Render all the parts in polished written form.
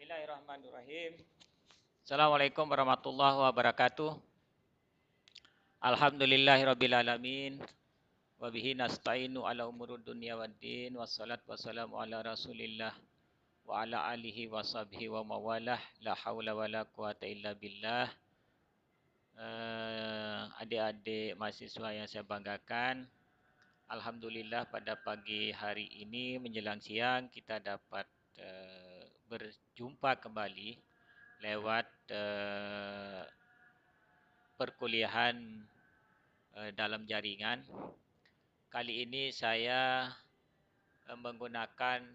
Bismillahirrahmanirrahim. Assalamualaikum warahmatullahi wabarakatuh. Alhamdulillahirrabbilalamin. Wabihi nasta'inu ala umurud dunya waddin. Wassalatu wassalamu ala rasulillah. Wa ala alihi wa sahbihi wa mawalah. La hawla wa la quwata illa billah. Adik-adik mahasiswa yang saya banggakan, alhamdulillah pada pagi hari ini menjelang siang kita dapat berjumpa kembali lewat perkuliahan dalam jaringan. Kali ini saya menggunakan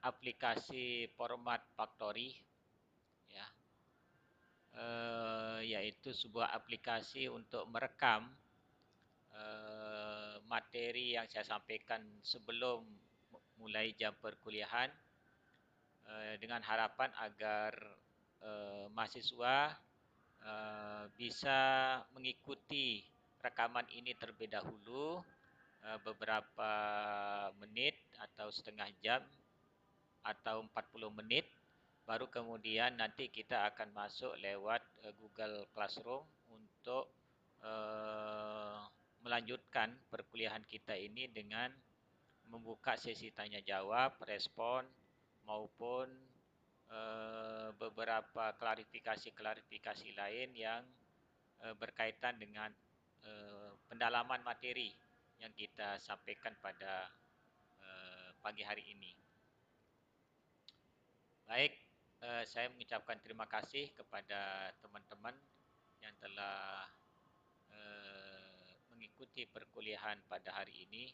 aplikasi format Factory, ya, yaitu sebuah aplikasi untuk merekam materi yang saya sampaikan sebelum mulai jam perkuliahan, dengan harapan agar mahasiswa bisa mengikuti rekaman ini terlebih dahulu beberapa menit atau setengah jam atau 40 menit, baru kemudian nanti kita akan masuk lewat Google Classroom untuk melanjutkan perkuliahan kita ini dengan membuka sesi tanya jawab, respon maupun beberapa klarifikasi lain yang berkaitan dengan pendalaman materi yang kita sampaikan pada pagi hari ini. Baik, saya mengucapkan terima kasih kepada teman-teman yang telah mengikuti perkuliahan pada hari ini.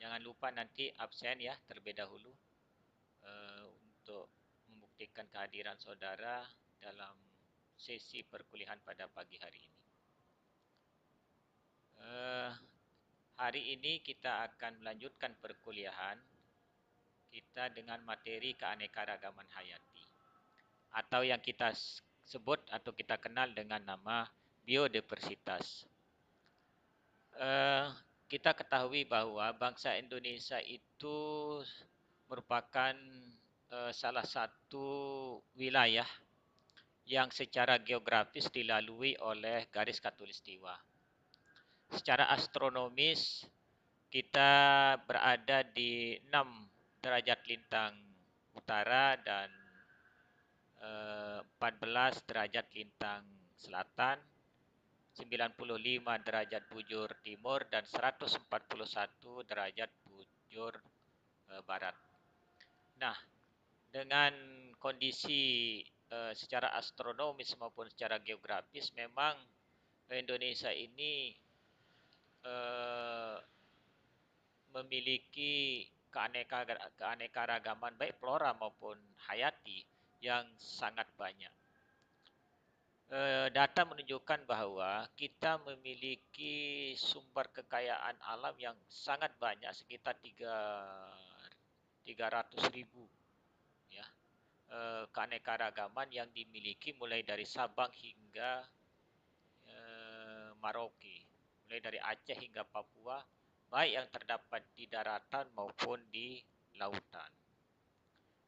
Jangan lupa nanti absen ya terlebih dahulu untuk membuktikan kehadiran saudara dalam sesi perkuliahan pada pagi hari ini. Hari ini kita akan melanjutkan perkuliahan kita dengan materi keanekaragaman hayati, atau yang kita sebut atau kita kenal dengan nama biodiversitas. Kita ketahui bahwa bangsa Indonesia itu merupakan salah satu wilayah yang secara geografis dilalui oleh garis khatulistiwa. Secara astronomis kita berada di 6 derajat lintang utara dan 14 derajat lintang selatan, 95 derajat bujur timur dan 141 derajat bujur barat. Nah, dengan kondisi secara astronomis maupun secara geografis, memang Indonesia ini memiliki keanekaragaman baik flora maupun hayati yang sangat banyak. Data menunjukkan bahwa kita memiliki sumber kekayaan alam yang sangat banyak, sekitar 300.000 ya, keanekaragaman yang dimiliki mulai dari Sabang hingga Merauke, mulai dari Aceh hingga Papua, baik yang terdapat di daratan maupun di lautan.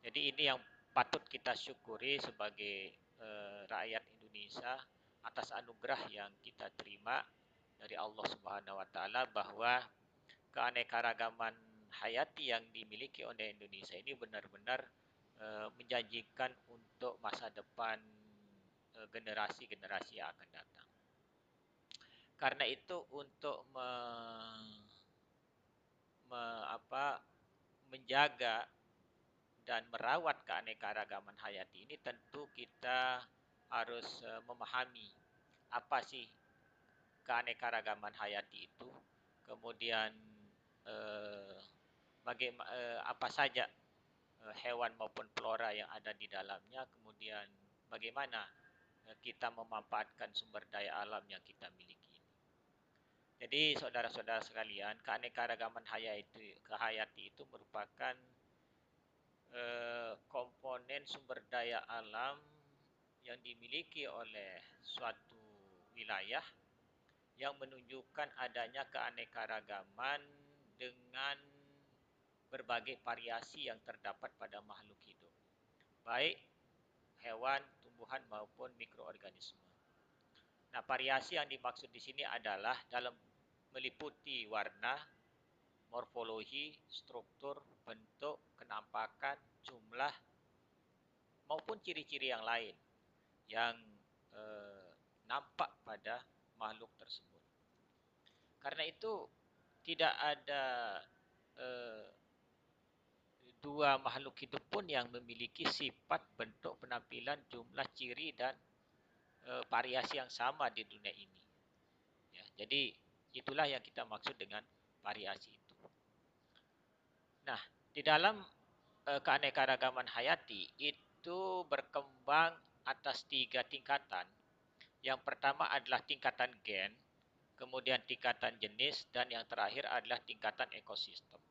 Jadi ini yang patut kita syukuri sebagai rakyat Indonesia atas anugerah yang kita terima dari Allah Subhanahu wa taala, bahwa keanekaragaman hayati yang dimiliki oleh Indonesia ini benar-benar menjanjikan untuk masa depan generasi-generasi yang akan datang. Karena itu untuk menjaga dan merawat keanekaragaman hayati ini, tentu kita harus memahami apa sih keanekaragaman hayati itu, kemudian apa saja hewan maupun flora yang ada di dalamnya, kemudian bagaimana kita memanfaatkan sumber daya alam yang kita miliki. Jadi saudara-saudara sekalian, keanekaragaman hayati itu merupakan komponen sumber daya alam yang dimiliki oleh suatu wilayah yang menunjukkan adanya keanekaragaman dengan berbagai variasi yang terdapat pada makhluk hidup. baik hewan, tumbuhan maupun mikroorganisme. Nah, variasi yang dimaksud di sini adalah dalam meliputi warna, morfologi, struktur, bentuk, kenampakan, jumlah maupun ciri-ciri yang lain yang nampak pada makhluk tersebut. Karena itu tidak ada eh, dua makhluk hidup pun yang memiliki sifat, bentuk, penampilan, jumlah, ciri dan variasi yang sama di dunia ini. Ya, jadi itulah yang kita maksud dengan variasi itu. Nah, di dalam keanekaragaman hayati itu berkembang atas 3 tingkatan. Yang pertama adalah tingkatan gen, kemudian tingkatan jenis, dan yang terakhir adalah tingkatan ekosistem.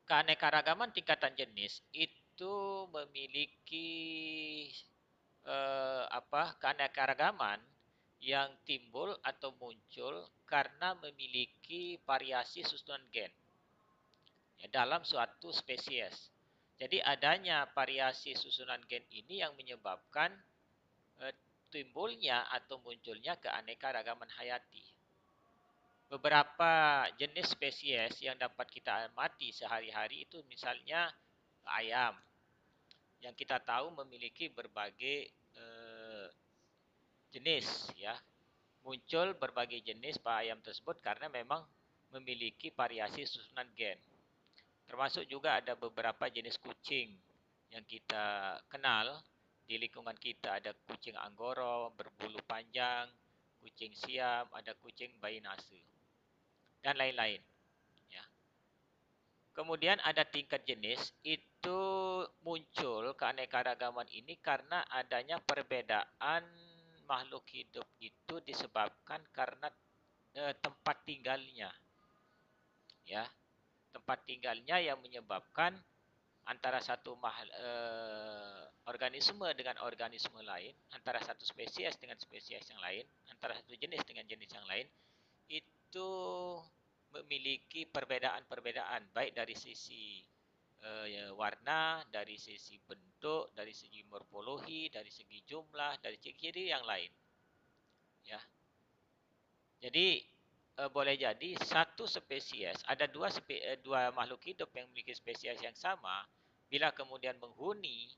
Keanekaragaman tingkatan jenis itu memiliki keanekaragaman yang timbul atau muncul karena memiliki variasi susunan gen ya, dalam suatu spesies. Jadi adanya variasi susunan gen ini yang menyebabkan timbulnya atau munculnya keanekaragaman hayati. Beberapa jenis spesies yang dapat kita amati sehari-hari itu misalnya ayam, yang kita tahu memiliki berbagai jenis ya. Muncul berbagai jenis ayam tersebut karena memang memiliki variasi susunan gen. Termasuk juga ada beberapa jenis kucing yang kita kenal di lingkungan kita. Ada kucing Anggoro berbulu panjang, kucing Siam, ada kucing Bainase, dan lain-lain. Ya. Kemudian ada tingkat jenis, itu muncul keanekaragaman ini karena adanya perbedaan makhluk hidup itu disebabkan karena tempat tinggalnya. Ya, tempat tinggalnya yang menyebabkan antara satu organisme dengan organisme lain, antara satu spesies dengan spesies yang lain, antara satu jenis dengan jenis yang lain, itu memiliki perbedaan-perbedaan, baik dari sisi warna, dari sisi bentuk, dari segi morfologi, dari segi jumlah, dari ciri-ciri yang lain. Ya, jadi boleh jadi satu spesies, ada dua makhluk hidup yang memiliki spesies yang sama, bila kemudian menghuni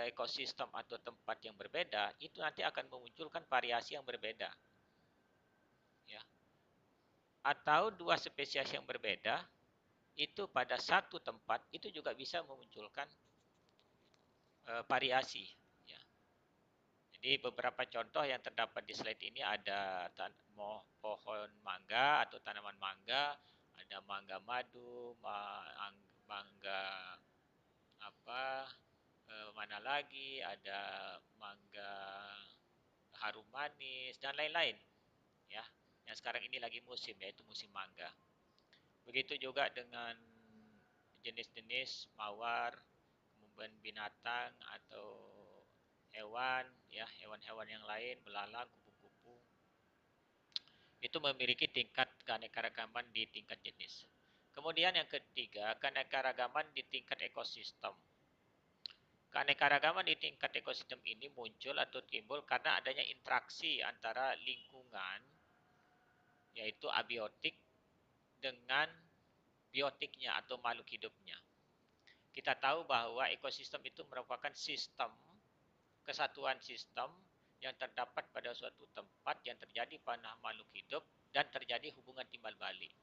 ekosistem atau tempat yang berbeda, itu nanti akan memunculkan variasi yang berbeda. Ya. Atau dua spesies yang berbeda, itu pada satu tempat, itu juga bisa memunculkan variasi. Ya. Jadi beberapa contoh yang terdapat di slide ini ada pohon mangga atau tanaman mangga, ada mangga madu, mangga mana lagi, ada mangga harum manis dan lain-lain, ya. Yang sekarang ini lagi musim, yaitu musim mangga. Begitu juga dengan jenis-jenis mawar, kemudian binatang atau hewan, ya, hewan-hewan yang lain, belalang, kupu-kupu. Itu memiliki tingkat keanekaragaman di tingkat jenis. Kemudian yang ketiga, keanekaragaman di tingkat ekosistem. Keanekaragaman di tingkat ekosistem ini muncul atau timbul karena adanya interaksi antara lingkungan, yaitu abiotik, dengan biotiknya atau makhluk hidupnya. Kita tahu bahwa ekosistem itu merupakan sistem, kesatuan sistem yang terdapat pada suatu tempat yang terjadi pada makhluk hidup dan terjadi hubungan timbal balik.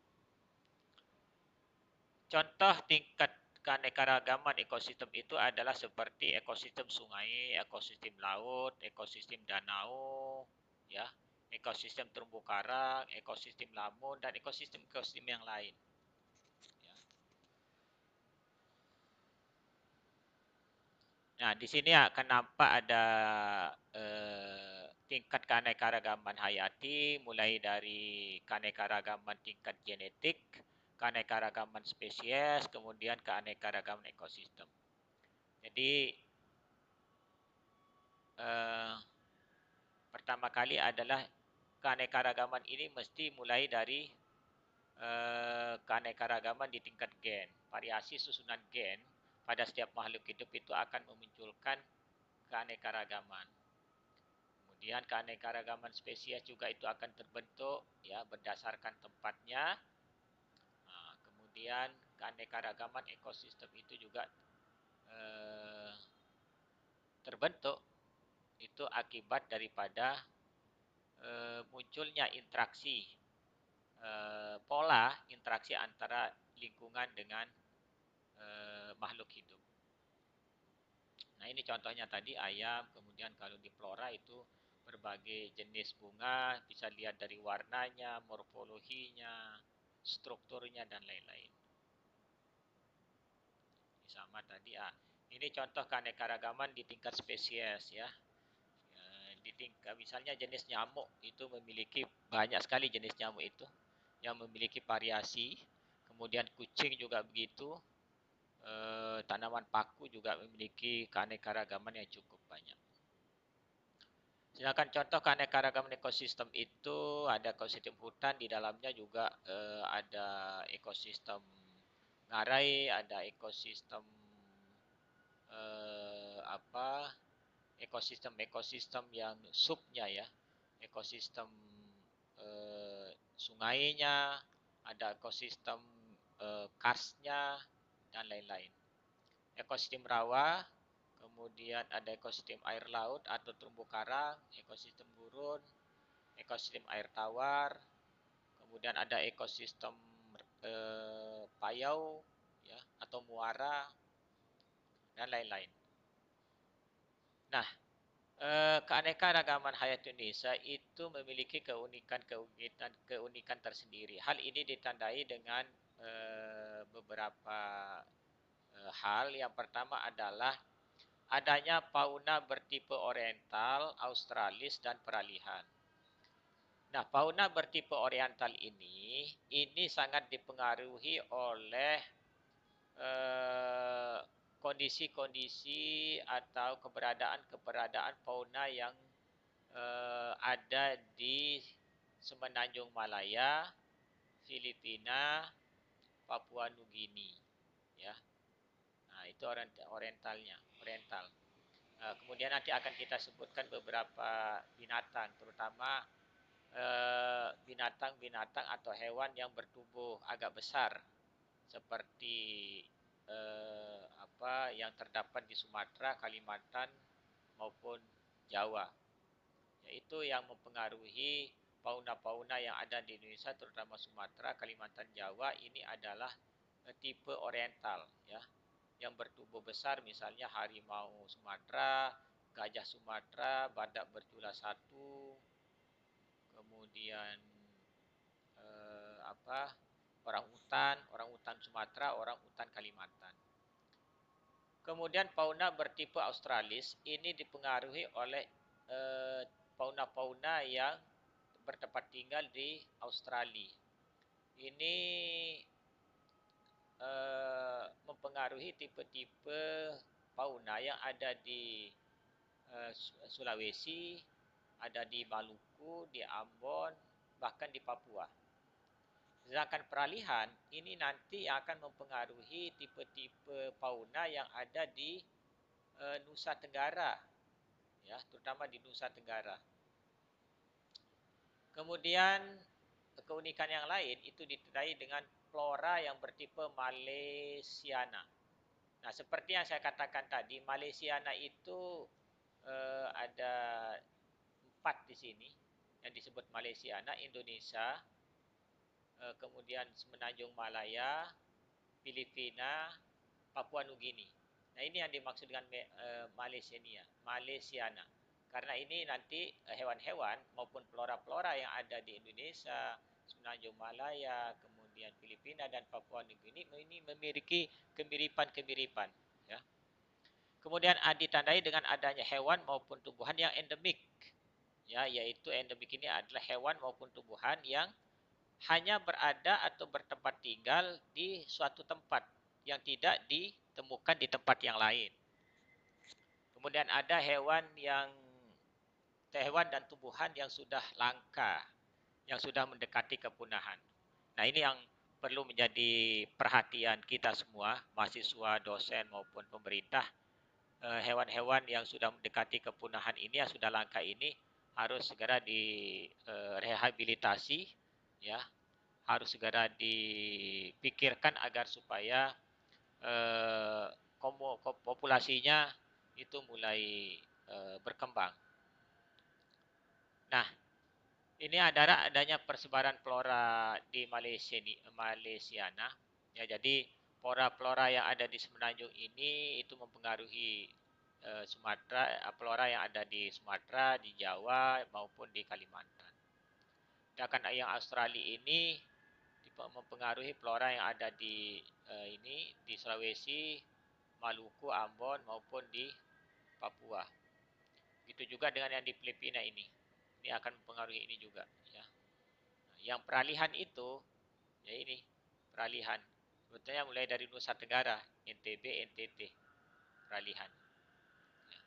Contoh tingkat keanekaragaman ekosistem itu adalah seperti ekosistem sungai, ekosistem laut, ekosistem danau, ya, ekosistem terumbu karang, ekosistem lamun, dan ekosistem yang lain. Ya. Nah, di sini akan nampak ada tingkat keanekaragaman hayati, mulai dari keanekaragaman tingkat genetik, keanekaragaman spesies, kemudian keanekaragaman ekosistem. Jadi pertama kali adalah keanekaragaman ini mesti mulai dari keanekaragaman di tingkat gen, variasi susunan gen pada setiap makhluk hidup itu akan memunculkan keanekaragaman. Kemudian keanekaragaman spesies juga itu akan terbentuk ya berdasarkan tempatnya. Nah, kemudian keanekaragaman ekosistem itu juga eh, terbentuk itu akibat daripada munculnya interaksi pola interaksi antara lingkungan dengan makhluk hidup. Nah, ini contohnya tadi ayam, kemudian kalau di flora itu berbagai jenis bunga, bisa lihat dari warnanya, morfologinya, strukturnya, dan lain-lain. Sama tadi, ini contoh keanekaragaman di tingkat spesies ya. Di tingkat misalnya jenis nyamuk itu memiliki banyak sekali jenis nyamuk itu yang memiliki variasi. Kemudian kucing juga begitu. Tanaman paku juga memiliki keanekaragaman yang cukup banyak. Sedangkan contoh keanekaragaman ekosistem itu ada ekosistem hutan, di dalamnya juga ada ekosistem ngarai, ada ekosistem apa ekosistem yang subnya ya, ekosistem sungainya, ada ekosistem karsnya dan lain-lain. Ekosistem rawa, kemudian ada ekosistem air laut atau terumbu karang, ekosistem gurun, ekosistem air tawar, kemudian ada ekosistem payau ya atau muara dan lain-lain. Nah, keanekaragaman hayat Indonesia itu memiliki keunikan tersendiri. Hal ini ditandai dengan beberapa hal. Yang pertama adalah adanya fauna bertipe oriental, australis, dan peralihan. Nah, fauna bertipe oriental ini sangat dipengaruhi oleh kondisi-kondisi atau keberadaan fauna yang ada di Semenanjung Malaya, Filipina, Papua Nugini, ya. Nah, itu orientalnya, oriental. Kemudian nanti akan kita sebutkan beberapa binatang, terutama binatang-binatang atau hewan yang bertubuh agak besar, seperti yang terdapat di Sumatera, Kalimantan maupun Jawa. Yaitu yang mempengaruhi fauna-fauna yang ada di Indonesia, terutama Sumatera, Kalimantan, Jawa, ini adalah tipe oriental, ya, yang bertubuh besar, misalnya harimau Sumatera, gajah Sumatera, badak bercula satu, kemudian orang utan Sumatera, orang utan Kalimantan. Kemudian fauna bertipe australis ini dipengaruhi oleh fauna-fauna yang bertempat tinggal di Australia. Ini mempengaruhi tipe-tipe fauna yang ada di Sulawesi, ada di Maluku, di Ambon, bahkan di Papua. Sedangkan peralihan ini nanti akan mempengaruhi tipe-tipe fauna yang ada di Nusa Tenggara, ya, terutama di Nusa Tenggara. Kemudian keunikan yang lain itu ditandai dengan flora yang bertipe Malaysiana. Nah, seperti yang saya katakan tadi, Malaysiana itu ada 4 di sini yang disebut Malaysiana: Indonesia, kemudian Semenanjung Malaya, Filipina, Papua Nugini. Nah, ini yang dimaksud dengan Malaysiana. Karena ini nanti hewan-hewan maupun flora-flora yang ada di Indonesia, Semenanjung Malaya, kemudian Filipina dan Papua Nugini ini memiliki kemiripan-kemiripan, ya. Kemudian ditandai dengan adanya hewan maupun tumbuhan yang endemik, ya, yaitu endemik ini adalah hewan maupun tumbuhan yang hanya berada atau bertempat tinggal di suatu tempat yang tidak ditemukan di tempat yang lain. Kemudian ada hewan dan tumbuhan yang sudah langka, yang sudah mendekati kepunahan. Nah, ini yang perlu menjadi perhatian kita semua, mahasiswa, dosen maupun pemerintah. Hewan-hewan yang sudah mendekati kepunahan ini, yang sudah langka ini harus segera direhabilitasi, ya, harus segera dipikirkan agar supaya eh, populasinya itu mulai berkembang. Nah, ini adalah adanya persebaran flora di Malaysia. Nah, ya, jadi flora yang ada di Semenanjung ini itu mempengaruhi flora yang ada di Sumatera, di Jawa maupun di Kalimantan. Sedangkan yang Australia ini mempengaruhi flora yang ada di Sulawesi, Maluku, Ambon maupun di Papua. Begitu juga dengan yang di Filipina ini. Ini akan mempengaruhi ini juga, ya. Nah, yang peralihan itu, ya ini, peralihan. Sebetulnya mulai dari Nusa Tenggara, NTB, NTT, peralihan. Ya.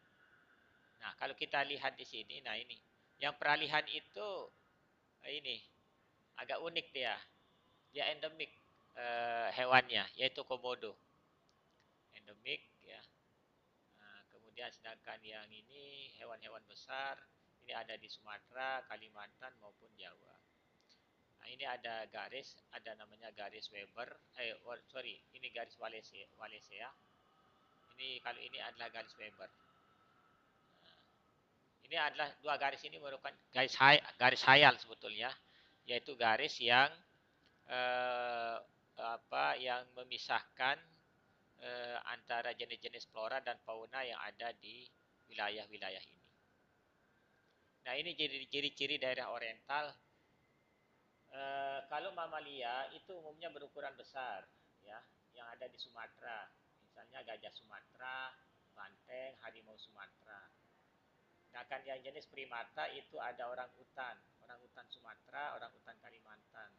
Nah, kalau kita lihat di sini, nah ini, yang peralihan itu, ini, agak unik dia. Dia endemik hewannya, yaitu komodo. Endemik, ya. Nah, kemudian sedangkan yang ini hewan-hewan besar, ini ada di Sumatera, Kalimantan maupun Jawa. Nah, ini ada garis, ada namanya garis Weber. Ini garis Wallacea. Ini kalau ini adalah garis Weber. Nah, ini adalah dua garis ini merupakan garis hayal sebetulnya, yaitu garis yang eh, yang memisahkan antara jenis-jenis flora dan fauna yang ada di wilayah-wilayah ini. Nah, ini ciri-ciri daerah oriental. Kalau mamalia itu umumnya berukuran besar, ya, yang ada di Sumatera. Misalnya gajah Sumatera, banteng, harimau Sumatera. Sedangkan yang jenis primata itu ada orang utan Sumatera, orang utan Kalimantan.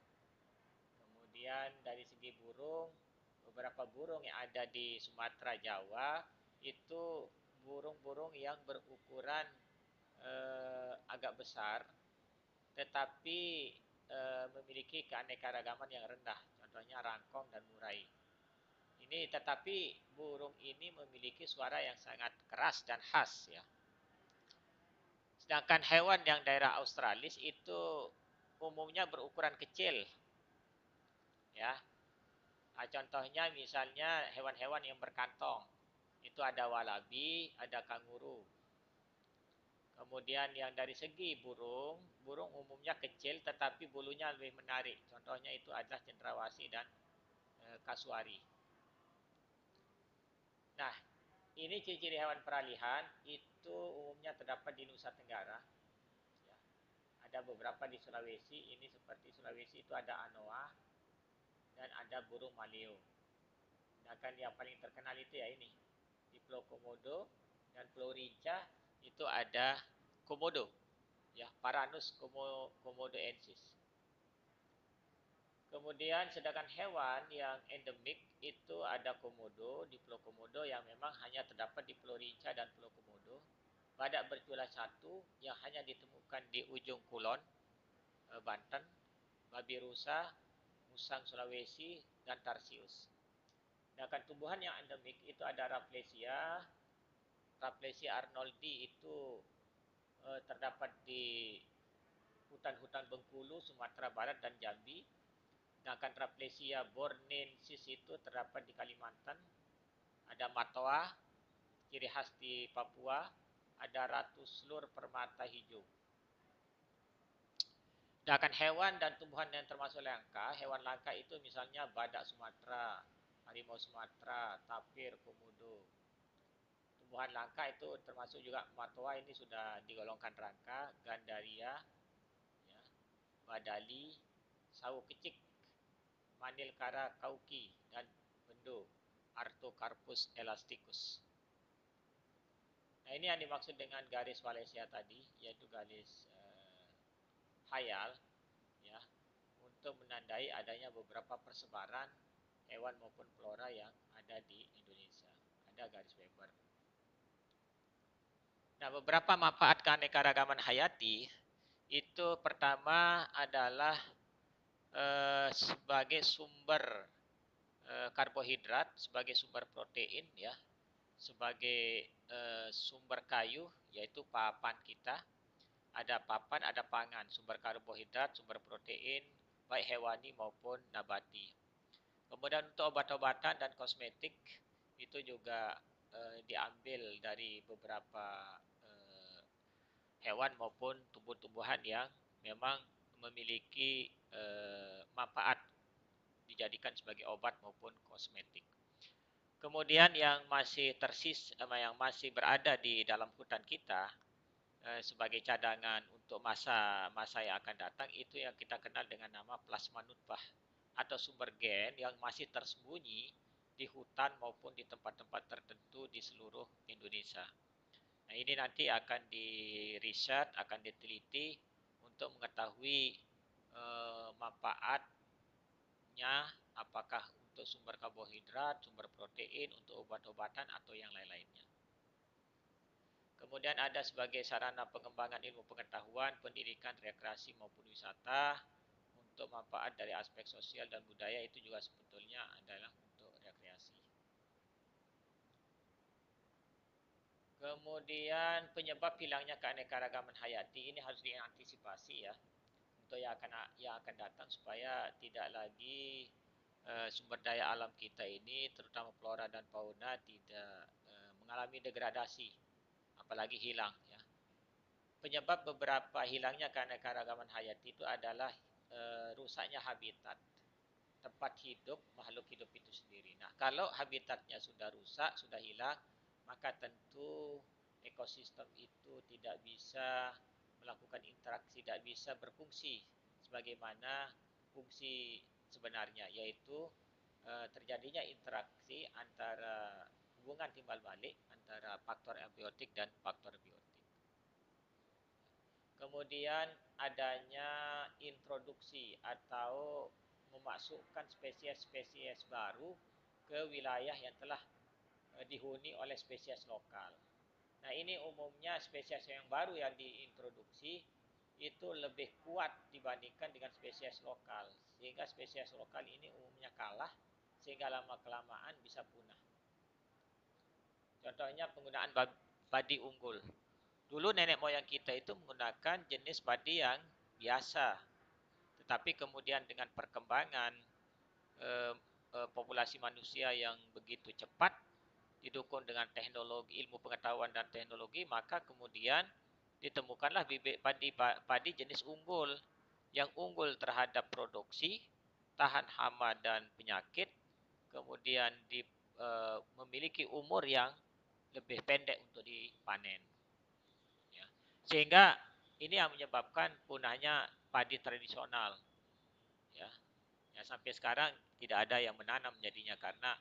Kemudian dari segi burung, beberapa burung yang ada di Sumatera, Jawa itu burung-burung yang berukuran agak besar, tetapi memiliki keanekaragaman yang rendah. Contohnya rangkong dan murai. Ini tetapi burung ini memiliki suara yang sangat keras dan khas, ya. Sedangkan hewan yang daerah Australis itu umumnya berukuran kecil, ya. Nah, contohnya misalnya hewan-hewan yang berkantong. Itu ada walabi, ada kanguru. Kemudian yang dari segi burung, burung umumnya kecil tetapi bulunya lebih menarik. Contohnya itu adalah cendrawasih dan kasuari. Nah, ini ciri-ciri hewan peralihan itu umumnya terdapat di Nusa Tenggara. Ya. Ada beberapa di Sulawesi. Ini seperti Sulawesi itu ada anoa dan ada burung maleo. Sedangkan yang paling terkenal itu ya ini, di Pulau Komodo dan Pulau Rinca itu ada komodo, ya, Paranus komodoensis. Kemudian sedangkan hewan yang endemik itu ada komodo di Pulau Komodo yang memang hanya terdapat di Pulau Rinca dan Pulau Komodo. Badak bercula satu yang hanya ditemukan di ujung Kulon, Banten, babi rusa, musang Sulawesi, dan tarsius. Sedangkan tumbuhan yang endemik itu ada Rafflesia arnoldi itu terdapat di hutan-hutan Bengkulu, Sumatera Barat dan Jambi. Sedangkan Rafflesia bornensis itu terdapat di Kalimantan. Ada matoa, ciri khas di Papua. Ada ratu slur permata hijau. Sedangkan hewan dan tumbuhan yang termasuk langka, hewan langka itu misalnya badak Sumatera, harimau Sumatera, tapir, komodo. Tumbuhan langka itu termasuk juga matoa, ini sudah digolongkan langka, gandaria, ya, badali, sawo kecik, Manilkara kauki, dan bendo, Artocarpus elasticus. Nah, ini yang dimaksud dengan garis Wallacea tadi, yaitu garis hayal, ya, untuk menandai adanya beberapa persebaran hewan maupun flora yang ada di Indonesia. Ada garis Weber. Nah, beberapa manfaat keanekaragaman hayati itu pertama adalah sebagai sumber karbohidrat, sebagai sumber protein ya, sebagai sumber kayu yaitu papan kita. Ada papan, ada pangan, sumber karbohidrat, sumber protein, baik hewani maupun nabati. Kemudian untuk obat-obatan dan kosmetik itu juga diambil dari beberapa hewan maupun tumbuh-tumbuhan yang memang memiliki manfaat dijadikan sebagai obat maupun kosmetik. Kemudian yang masih yang masih berada di dalam hutan kita sebagai cadangan untuk masa yang akan datang itu yang kita kenal dengan nama plasma nutfah atau sumber gen yang masih tersembunyi di hutan maupun di tempat-tempat tertentu di seluruh Indonesia. Nah, ini nanti akan diriset, akan diteliti untuk mengetahui manfaatnya apakah untuk sumber karbohidrat, sumber protein, untuk obat-obatan atau yang lain-lainnya. Kemudian ada sebagai sarana pengembangan ilmu pengetahuan, pendidikan, rekreasi maupun wisata untuk manfaat dari aspek sosial dan budaya itu juga sebetulnya adalah untuk rekreasi. Kemudian penyebab hilangnya keanekaragaman hayati ini harus diantisipasi ya untuk yang akan datang supaya tidak lagi sumber daya alam kita ini terutama flora dan fauna tidak mengalami degradasi apalagi hilang ya. Penyebab beberapa hilangnya keanekaragaman hayati itu adalah rusaknya habitat tempat hidup makhluk hidup itu sendiri. Nah, kalau habitatnya sudah rusak, sudah hilang, maka tentu ekosistem itu tidak bisa melakukan interaksi, tidak bisa berfungsi sebagaimana fungsi sebenarnya, yaitu terjadinya interaksi antara hubungan timbal balik antara faktor abiotik dan faktor biotik. Kemudian adanya introduksi atau memasukkan spesies-spesies baru ke wilayah yang telah dihuni oleh spesies lokal. Nah, ini umumnya spesies yang baru yang diintroduksi itu lebih kuat dibandingkan dengan spesies lokal. Sehingga spesies lokal ini umumnya kalah sehingga lama-kelamaan bisa punah. Contohnya penggunaan padi unggul. Dulu nenek moyang kita itu menggunakan jenis padi yang biasa. Tetapi kemudian dengan perkembangan populasi manusia yang begitu cepat, didukung dengan teknologi, ilmu pengetahuan dan teknologi, maka kemudian ditemukanlah bibit padi jenis unggul yang unggul terhadap produksi, tahan hama dan penyakit, kemudian memiliki umur yang lebih pendek untuk dipanen. Ya. Sehingga ini yang menyebabkan punahnya padi tradisional. Ya. Ya, sampai sekarang tidak ada yang menanam jadinya karena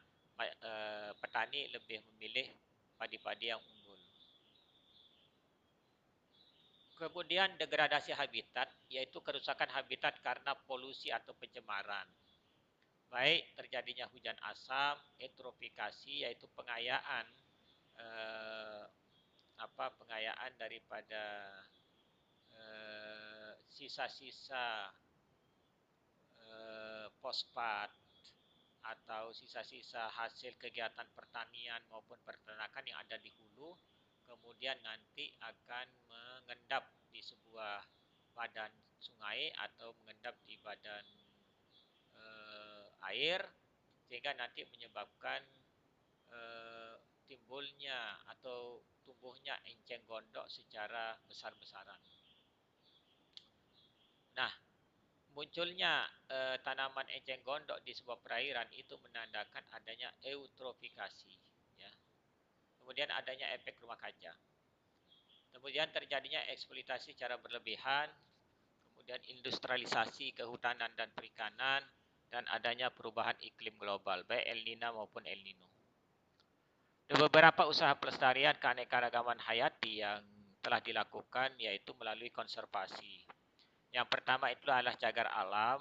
petani lebih memilih padi-padi yang unggul. Kemudian degradasi habitat, yaitu kerusakan habitat karena polusi atau pencemaran. Baik terjadinya hujan asam, eutrofikasi, yaitu pengayaan pengayaan daripada sisa-sisa fosfat atau sisa-sisa hasil kegiatan pertanian maupun peternakan yang ada di hulu, kemudian nanti akan mengendap di sebuah badan sungai atau mengendap di badan air, sehingga nanti menyebabkan timbulnya atau tumbuhnya enceng gondok secara besar-besaran. Nah, munculnya tanaman enceng gondok di sebuah perairan itu menandakan adanya eutrofikasi, ya. Kemudian adanya efek rumah kaca. Kemudian terjadinya eksploitasi secara berlebihan, kemudian industrialisasi kehutanan dan perikanan, dan adanya perubahan iklim global, baik El Nino maupun El Nino. Ada beberapa usaha pelestarian keanekaragaman hayati yang telah dilakukan yaitu melalui konservasi. Yang pertama itu adalah cagar alam.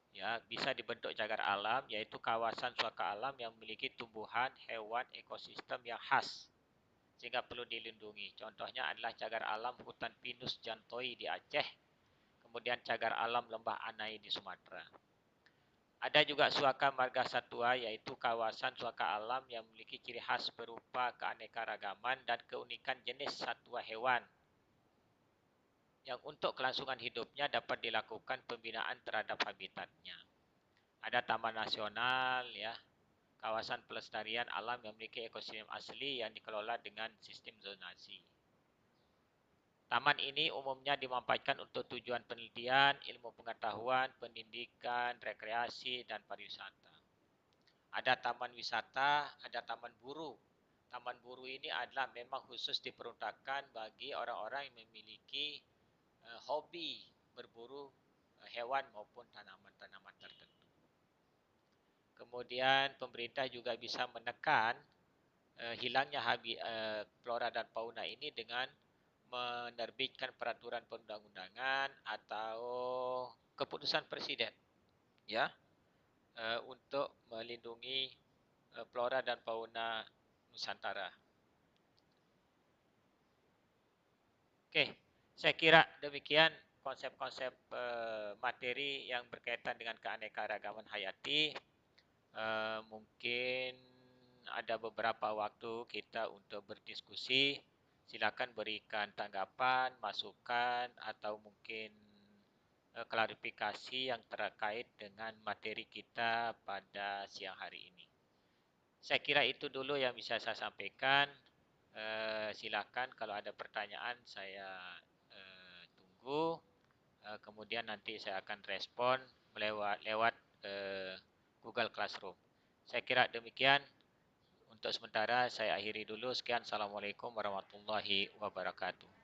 Ya, bisa dibentuk cagar alam yaitu kawasan suaka alam yang memiliki tumbuhan, hewan, ekosistem yang khas sehingga perlu dilindungi. Contohnya adalah cagar alam hutan pinus jantoi di Aceh, kemudian cagar alam Lembah Anai di Sumatera. Ada juga Suaka Marga Satwa, yaitu kawasan suaka alam yang memiliki ciri khas berupa keanekaragaman dan keunikan jenis satwa hewan yang untuk kelangsungan hidupnya dapat dilakukan pembinaan terhadap habitatnya. Ada taman nasional, ya, kawasan pelestarian alam yang memiliki ekosistem asli yang dikelola dengan sistem zonasi. Taman ini umumnya dimanfaatkan untuk tujuan penelitian, ilmu pengetahuan, pendidikan, rekreasi, dan pariwisata. Ada taman wisata, ada taman buru. Taman buru ini adalah memang khusus diperuntukkan bagi orang-orang yang memiliki hobi berburu hewan maupun tanaman-tanaman tertentu. Kemudian pemerintah juga bisa menekan hilangnya flora dan fauna ini dengan menerbitkan peraturan perundang-undangan atau keputusan presiden, ya, untuk melindungi flora dan fauna Nusantara. Oke, saya kira demikian konsep-konsep materi yang berkaitan dengan keanekaragaman hayati. Mungkin ada beberapa waktu kita untuk berdiskusi. Silakan berikan tanggapan, masukan, atau mungkin klarifikasi yang terkait dengan materi kita pada siang hari ini. Saya kira itu dulu yang bisa saya sampaikan. Silakan kalau ada pertanyaan saya tunggu. Kemudian nanti saya akan respon lewat Google Classroom. Saya kira demikian. Untuk sementara saya akhiri dulu. Sekian. Assalamualaikum warahmatullahi wabarakatuh.